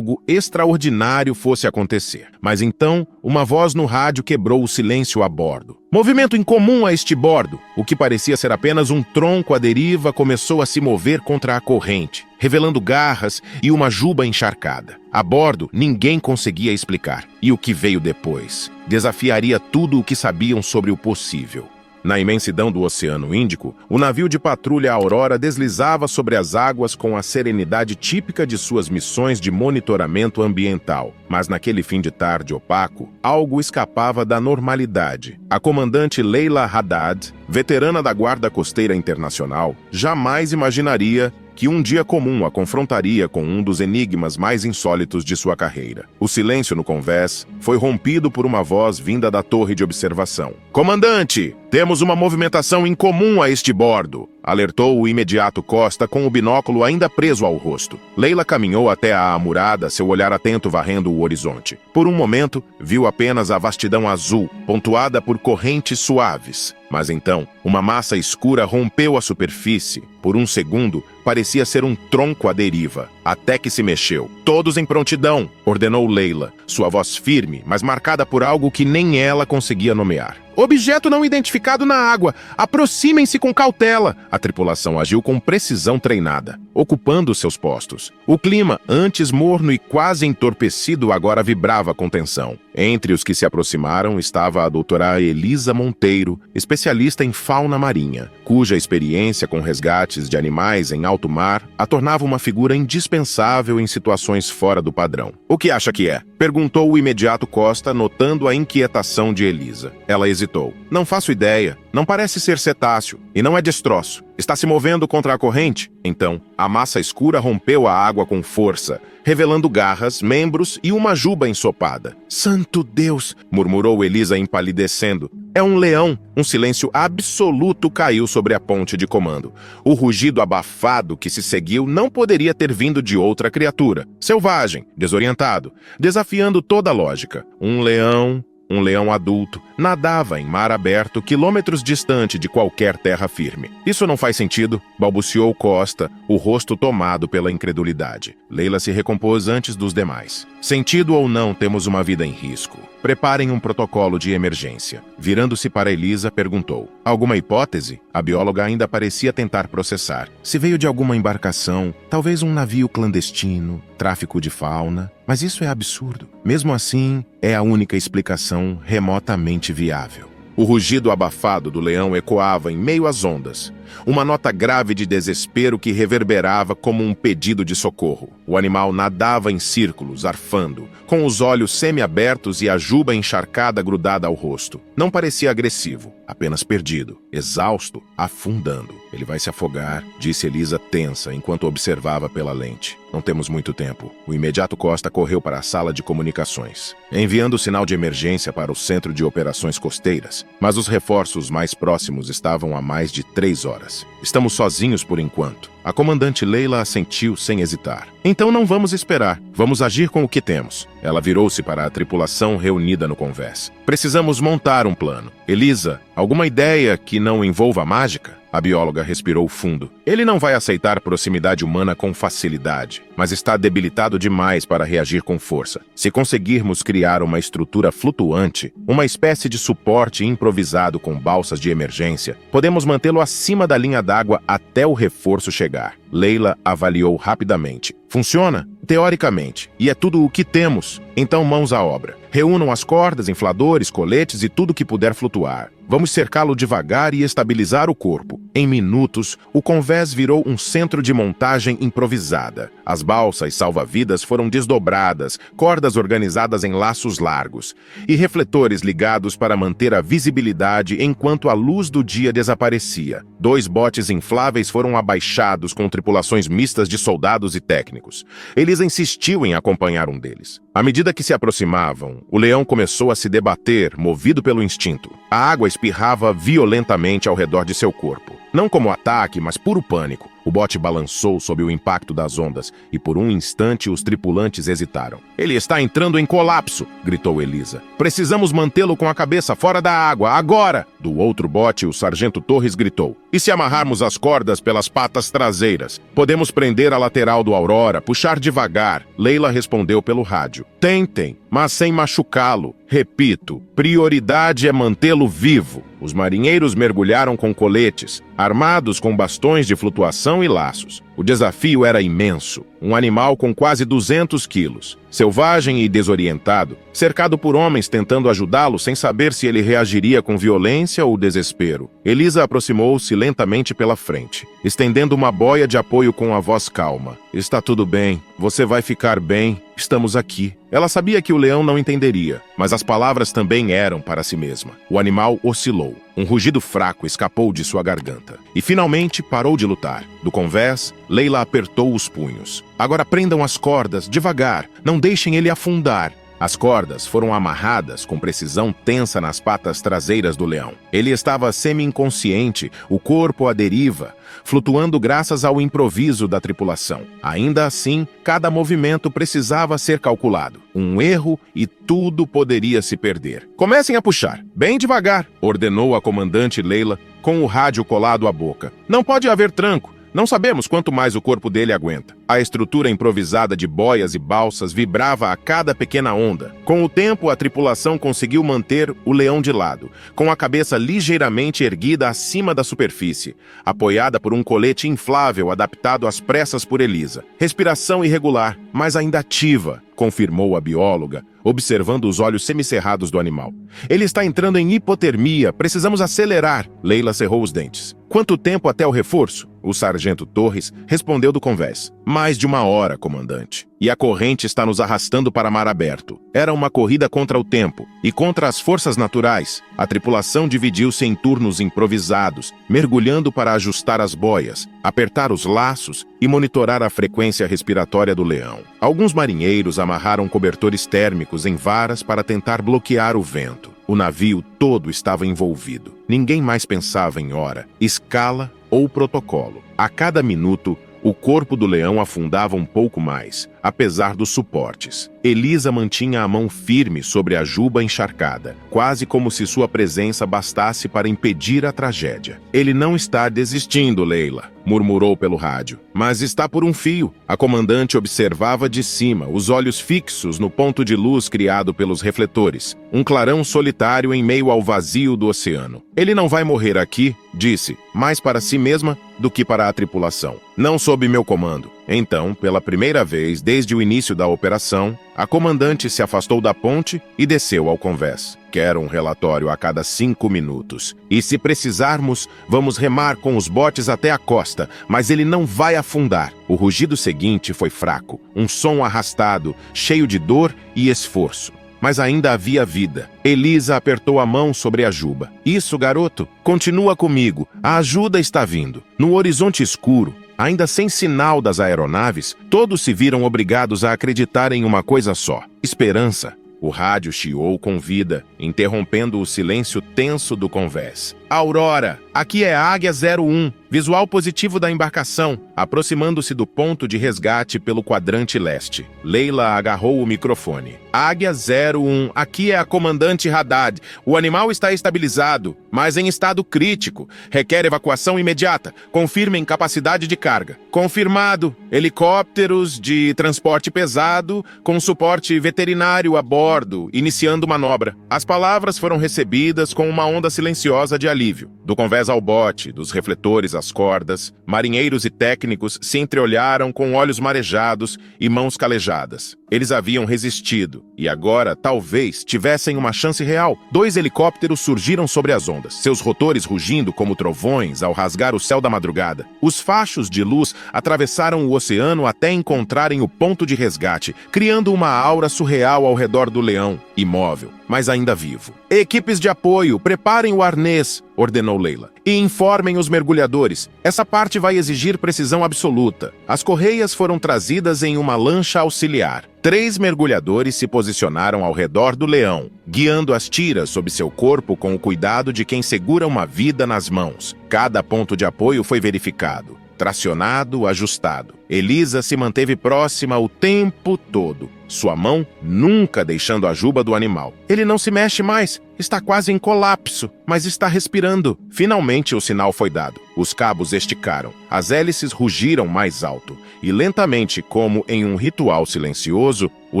algo extraordinário fosse acontecer. Mas então, uma voz no rádio quebrou o silêncio a bordo. Movimento incomum a este bordo. O que parecia ser apenas um tronco à deriva começou a se mover contra a corrente, revelando garras e uma juba encharcada. A bordo, ninguém conseguia explicar. E o que veio depois desafiaria tudo o que sabiam sobre o possível. Na imensidão do Oceano Índico, o navio de patrulha Aurora deslizava sobre as águas com a serenidade típica de suas missões de monitoramento ambiental. Mas naquele fim de tarde opaco, algo escapava da normalidade. A comandante Leila Haddad, veterana da Guarda Costeira Internacional, jamais imaginaria que um dia comum a confrontaria com um dos enigmas mais insólitos de sua carreira. O silêncio no convés foi rompido por uma voz vinda da torre de observação. "Comandante, temos uma movimentação incomum a este bordo", alertou o imediato Costa com o binóculo ainda preso ao rosto. Leila caminhou até a amurada, seu olhar atento varrendo o horizonte. Por um momento, viu apenas a vastidão azul, pontuada por correntes suaves. Mas então, uma massa escura rompeu a superfície. Por um segundo, parecia ser um tronco à deriva, até que se mexeu. "Todos em prontidão", ordenou Leila, sua voz firme, mas marcada por algo que nem ela conseguia nomear. "Objeto não identificado na água. Aproximem-se com cautela." A tripulação agiu com precisão treinada, ocupando seus postos. O clima, antes morno e quase entorpecido, agora vibrava com tensão. Entre os que se aproximaram estava a doutora Elisa Monteiro, especialista em fauna marinha, cuja experiência com resgates de animais em alto mar a tornava uma figura indispensável em situações fora do padrão. "O que acha que é?" perguntou o imediato Costa, notando a inquietação de Elisa. Ela hesitou. "Não faço ideia. Não parece ser cetáceo e não é destroço. Está se movendo contra a corrente?" Então, a massa escura rompeu a água com força, revelando garras, membros e uma juba ensopada. "Santo Deus!" murmurou Elisa empalidecendo. "É um leão!" Um silêncio absoluto caiu sobre a ponte de comando. O rugido abafado que se seguiu não poderia ter vindo de outra criatura. Selvagem, desorientado, desafiando toda a lógica. Um leão adulto, nadava em mar aberto, quilômetros distante de qualquer terra firme. "Isso não faz sentido", balbuciou Costa, o rosto tomado pela incredulidade. Leila se recompôs antes dos demais. "Sentido ou não, temos uma vida em risco. Preparem um protocolo de emergência." Virando-se para Elisa, perguntou: "Alguma hipótese?" A bióloga ainda parecia tentar processar. "Se veio de alguma embarcação, talvez um navio clandestino, tráfico de fauna. Mas isso é absurdo. Mesmo assim, é a única explicação remotamente viável." O rugido abafado do leão ecoava em meio às ondas, uma nota grave de desespero que reverberava como um pedido de socorro. O animal nadava em círculos, arfando, com os olhos semiabertos e a juba encharcada grudada ao rosto. Não parecia agressivo, apenas perdido, exausto, afundando. "Ele vai se afogar", disse Elisa tensa enquanto observava pela lente. "Não temos muito tempo." O imediato Costa correu para a sala de comunicações, enviando o sinal de emergência para o Centro de Operações Costeiras, mas os reforços mais próximos estavam há mais de 3 horas. "Estamos sozinhos por enquanto." A comandante Leila assentiu sem hesitar. "Então não vamos esperar. Vamos agir com o que temos." Ela virou-se para a tripulação reunida no convés. "Precisamos montar um plano. Elisa, alguma ideia que não envolva mágica?" A bióloga respirou fundo. "Ele não vai aceitar proximidade humana com facilidade, mas está debilitado demais para reagir com força. Se conseguirmos criar uma estrutura flutuante, uma espécie de suporte improvisado com balsas de emergência, podemos mantê-lo acima da linha d'água até o reforço chegar." Leila avaliou rapidamente. "Funciona? Teoricamente. E é tudo o que temos. Então mãos à obra. Reúnam as cordas, infladores, coletes e tudo que puder flutuar. Vamos cercá-lo devagar e estabilizar o corpo." Em minutos, o convés virou um centro de montagem improvisada. As balsas salva-vidas foram desdobradas, cordas organizadas em laços largos e refletores ligados para manter a visibilidade enquanto a luz do dia desaparecia. 2 botes infláveis foram abaixados com tripulações mistas de soldados e técnicos. Elisa insistiu em acompanhar um deles. À medida que se aproximavam, o leão começou a se debater, movido pelo instinto. A água espirrava violentamente ao redor de seu corpo. Não como ataque, mas puro pânico. O bote balançou sob o impacto das ondas e por um instante os tripulantes hesitaram. "Ele está entrando em colapso", gritou Elisa. "Precisamos mantê-lo com a cabeça fora da água, agora!" Do outro bote, o sargento Torres gritou. "E se amarrarmos as cordas pelas patas traseiras? Podemos prender a lateral do Aurora, puxar devagar." Leila respondeu pelo rádio. "Tentem, mas sem machucá-lo. Repito, prioridade é mantê-lo vivo." Os marinheiros mergulharam com coletes, armados com bastões de flutuação e laços. O desafio era imenso. Um animal com quase 200 quilos, selvagem e desorientado, cercado por homens tentando ajudá-lo sem saber se ele reagiria com violência ou desespero. Elisa aproximou-se lentamente pela frente, estendendo uma boia de apoio com a voz calma. "Está tudo bem. Você vai ficar bem. Estamos aqui." Ela sabia que o leão não entenderia, mas as palavras também eram para si mesma. O animal oscilou. Um rugido fraco escapou de sua garganta. E finalmente parou de lutar. Do convés, Leila apertou os punhos. "Agora prendam as cordas, devagar. Não deixem ele afundar." As cordas foram amarradas com precisão tensa nas patas traseiras do leão. Ele estava semi-inconsciente, o corpo à deriva, flutuando graças ao improviso da tripulação. Ainda assim, cada movimento precisava ser calculado. Um erro e tudo poderia se perder. "Comecem a puxar, bem devagar", ordenou a comandante Leila, com o rádio colado à boca. "Não pode haver tranco. Não sabemos quanto mais o corpo dele aguenta." A estrutura improvisada de boias e balsas vibrava a cada pequena onda. Com o tempo, a tripulação conseguiu manter o leão de lado, com a cabeça ligeiramente erguida acima da superfície, apoiada por um colete inflável adaptado às pressas por Elisa. "Respiração irregular, mas ainda ativa", confirmou a bióloga, observando os olhos semicerrados do animal. "Ele está entrando em hipotermia. Precisamos acelerar." Leila cerrou os dentes. "Quanto tempo até o reforço?" O sargento Torres respondeu do convés. "Mais de 1 hora, comandante. E a corrente está nos arrastando para mar aberto." Era uma corrida contra o tempo e contra as forças naturais. A tripulação dividiu-se em turnos improvisados, mergulhando para ajustar as boias, apertar os laços e monitorar a frequência respiratória do leão. Alguns marinheiros amarraram cobertores térmicos em varas para tentar bloquear o vento. O navio todo estava envolvido. Ninguém mais pensava em hora, escala ou protocolo. A cada minuto, o corpo do leão afundava um pouco mais, apesar dos suportes. Elisa mantinha a mão firme sobre a juba encharcada, quase como se sua presença bastasse para impedir a tragédia. "Ele não está desistindo, Leila", murmurou pelo rádio. "Mas está por um fio." A comandante observava de cima, os olhos fixos no ponto de luz criado pelos refletores. Um clarão solitário em meio ao vazio do oceano. "Ele não vai morrer aqui", disse, mais para si mesma do que para a tripulação. "Não sob meu comando." Então, pela primeira vez desde o início da operação, a comandante se afastou da ponte e desceu ao convés. "Quero um relatório a cada 5 minutos. E se precisarmos, vamos remar com os botes até a costa, mas ele não vai afundar." O rugido seguinte foi fraco, um som arrastado, cheio de dor e esforço. Mas ainda havia vida. Elisa apertou a mão sobre a juba. "Isso, garoto. Continua comigo. A ajuda está vindo." No horizonte escuro, ainda sem sinal das aeronaves, todos se viram obrigados a acreditar em uma coisa só: esperança. O rádio chiou com vida, interrompendo o silêncio tenso do convés. "Aurora, aqui é a Águia 01, visual positivo da embarcação", aproximando-se do ponto de resgate pelo quadrante leste. Leila agarrou o microfone. "Águia 01, aqui é a comandante Haddad. O animal está estabilizado, mas em estado crítico. Requer evacuação imediata. Confirmem capacidade de carga." "Confirmado. Helicópteros de transporte pesado com suporte veterinário a bordo, iniciando manobra." As palavras foram recebidas com uma onda silenciosa de alívio. Do convés ao bote, dos refletores às cordas, marinheiros e técnicos se entreolharam com olhos marejados e mãos calejadas. Eles haviam resistido e agora, talvez, tivessem uma chance real. 2 helicópteros surgiram sobre as ondas, seus rotores rugindo como trovões ao rasgar o céu da madrugada. Os fachos de luz atravessaram o oceano até encontrarem o ponto de resgate, criando uma aura surreal ao redor do leão, imóvel, mas ainda vivo. "Equipes de apoio, preparem o arnês", ordenou Leila, "e informem os mergulhadores. Essa parte vai exigir precisão absoluta." As correias foram trazidas em uma lancha auxiliar. 3 mergulhadores se posicionaram ao redor do leão, guiando as tiras sob seu corpo com o cuidado de quem segura uma vida nas mãos. Cada ponto de apoio foi verificado. tracionado, ajustado. Elisa se manteve próxima o tempo todo, sua mão nunca deixando a juba do animal. Ele não se mexe mais, está quase em colapso, mas está respirando. Finalmente o sinal foi dado. Os cabos esticaram, as hélices rugiram mais alto, e lentamente, como em um ritual silencioso, o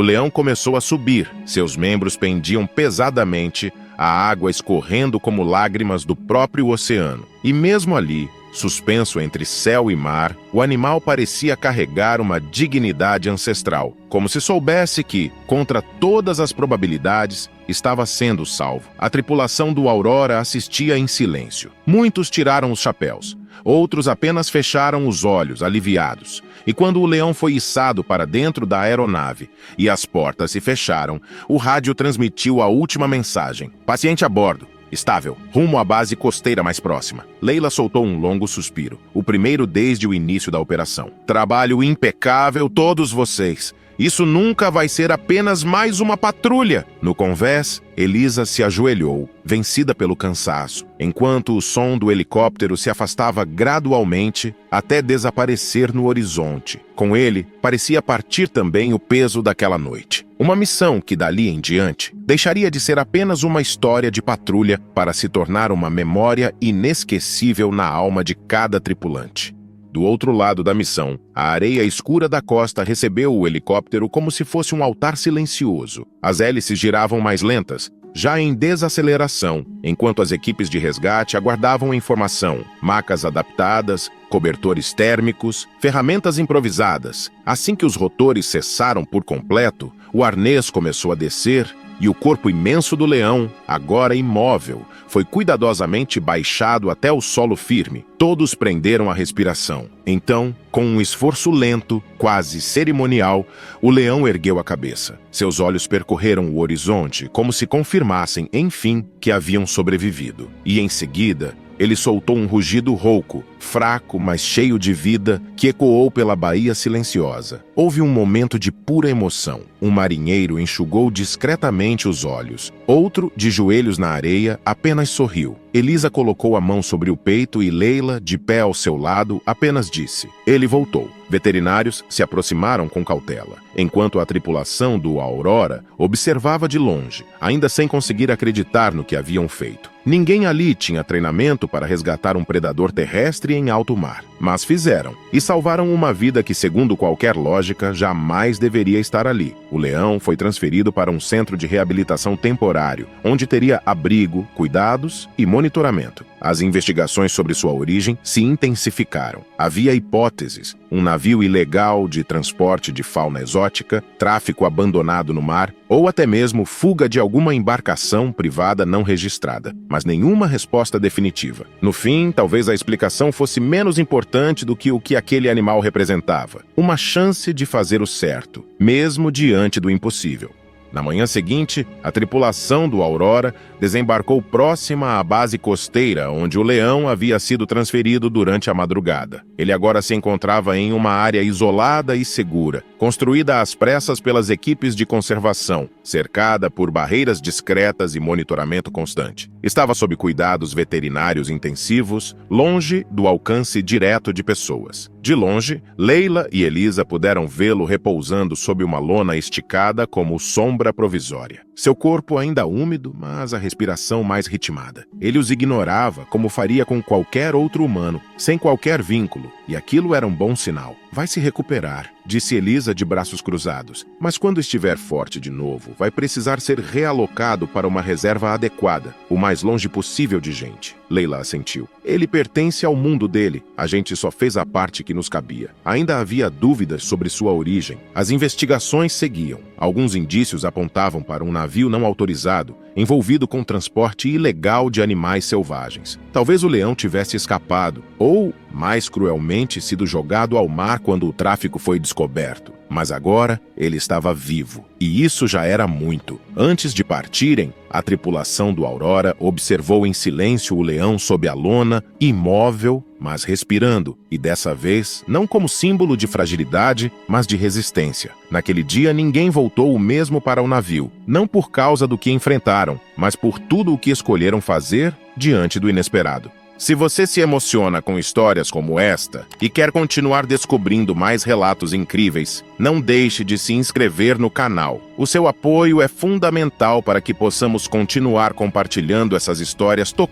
leão começou a subir. Seus membros pendiam pesadamente, a água escorrendo como lágrimas do próprio oceano. E mesmo ali, suspenso entre céu e mar, o animal parecia carregar uma dignidade ancestral, como se soubesse que, contra todas as probabilidades, estava sendo salvo. A tripulação do Aurora assistia em silêncio. Muitos tiraram os chapéus, outros apenas fecharam os olhos, aliviados. E quando o leão foi içado para dentro da aeronave e as portas se fecharam, o rádio transmitiu a última mensagem: paciente a bordo. Estável, rumo à base costeira mais próxima. Leila soltou um longo suspiro, o primeiro desde o início da operação. Trabalho impecável, todos vocês. Isso nunca vai ser apenas mais uma patrulha. No convés, Elisa se ajoelhou, vencida pelo cansaço, enquanto o som do helicóptero se afastava gradualmente até desaparecer no horizonte. Com ele, parecia partir também o peso daquela noite. Uma missão que, dali em diante, deixaria de ser apenas uma história de patrulha para se tornar uma memória inesquecível na alma de cada tripulante. Do outro lado da missão, a areia escura da costa recebeu o helicóptero como se fosse um altar silencioso. As hélices giravam mais lentas, já em desaceleração, enquanto as equipes de resgate aguardavam informação, macas adaptadas, cobertores térmicos, ferramentas improvisadas. Assim que os rotores cessaram por completo, o arnês começou a descer e o corpo imenso do leão, agora imóvel, foi cuidadosamente baixado até o solo firme. Todos prenderam a respiração. Então, com um esforço lento, quase cerimonial, o leão ergueu a cabeça. Seus olhos percorreram o horizonte como se confirmassem, enfim, que haviam sobrevivido. E em seguida, ele soltou um rugido rouco, fraco, mas cheio de vida, que ecoou pela baía silenciosa. Houve um momento de pura emoção. Um marinheiro enxugou discretamente os olhos. Outro, de joelhos na areia, apenas sorriu. Elisa colocou a mão sobre o peito e Leila, de pé ao seu lado, apenas disse: ele voltou. Veterinários se aproximaram com cautela, enquanto a tripulação do Aurora observava de longe, ainda sem conseguir acreditar no que haviam feito. Ninguém ali tinha treinamento para resgatar um predador terrestre em alto mar, mas fizeram, e salvaram uma vida que, segundo qualquer lógica, jamais deveria estar ali. O leão foi transferido para um centro de reabilitação temporário, onde teria abrigo, cuidados e monitoramento. As investigações sobre sua origem se intensificaram. Havia hipóteses: um navio ilegal de transporte de fauna exótica, tráfico abandonado no mar, ou até mesmo fuga de alguma embarcação privada não registrada, mas nenhuma resposta definitiva. No fim, talvez a explicação fosse menos importante do que o que aquele animal representava: uma chance de fazer o certo, mesmo diante do impossível. Na manhã seguinte, a tripulação do Aurora desembarcou próxima à base costeira, onde o leão havia sido transferido durante a madrugada. Ele agora se encontrava em uma área isolada e segura, construída às pressas pelas equipes de conservação, cercada por barreiras discretas e monitoramento constante. Estava sob cuidados veterinários intensivos, longe do alcance direto de pessoas. De longe, Leila e Elisa puderam vê-lo repousando sob uma lona esticada como sombra provisória. Seu corpo ainda úmido, mas a respiração mais ritmada. Ele os ignorava como faria com qualquer outro humano, sem qualquer vínculo, e aquilo era um bom sinal. Vai se recuperar, disse Elisa de braços cruzados, mas quando estiver forte de novo, vai precisar ser realocado para uma reserva adequada, o mais longe possível de gente. Leila assentiu. Ele pertence ao mundo dele. A gente só fez a parte que nos cabia. Ainda havia dúvidas sobre sua origem. As investigações seguiam. Alguns indícios apontavam para um navio não autorizado, envolvido com transporte ilegal de animais selvagens. Talvez o leão tivesse escapado, ou, mais cruelmente, sido jogado ao mar quando o tráfico foi descoberto. Mas agora ele estava vivo, e isso já era muito. Antes de partirem, a tripulação do Aurora observou em silêncio o leão sob a lona, imóvel, mas respirando, e dessa vez não como símbolo de fragilidade, mas de resistência. Naquele dia ninguém voltou o mesmo para o navio, não por causa do que enfrentaram, mas por tudo o que escolheram fazer diante do inesperado. Se você se emociona com histórias como esta e quer continuar descobrindo mais relatos incríveis, não deixe de se inscrever no canal. O seu apoio é fundamental para que possamos continuar compartilhando essas histórias tocantes.